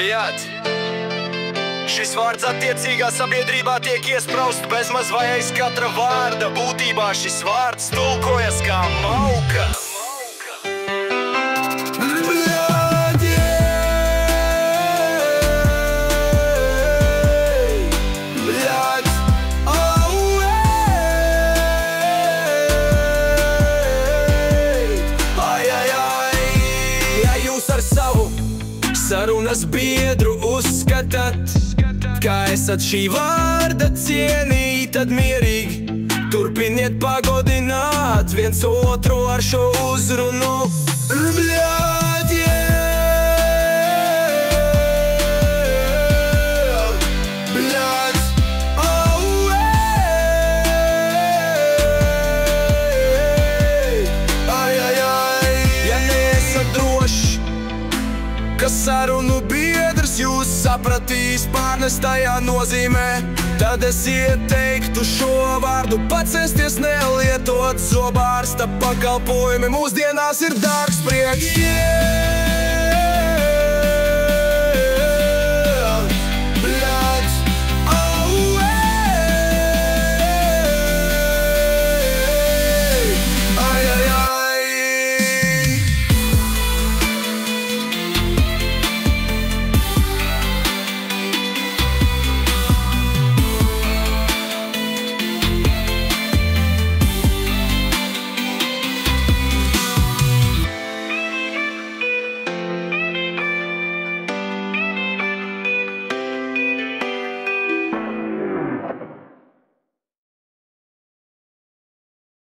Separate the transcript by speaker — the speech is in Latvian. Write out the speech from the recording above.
Speaker 1: Bļāt! Šis vārds attiecīgā sabiedrībā tiek iespraust bezmaz vai aiz katra vārda. Būtībā šis vārds tulkojas kā mauka. Sarunas biedru uzskatāt, kā esat šī vārda cienī, tad mierīgi turpiniet pagodināt viens otru ar šo uzrunu. Bļāt, bļāt, ja neesat droši, ka sarunu biedrs jūs sapratīs pārnestajā nozīmē, tad es ieteiktu šo vārdu pacensties nelietot. Zobārsta pakalpojumi mūsdienās ir dārgs prieks.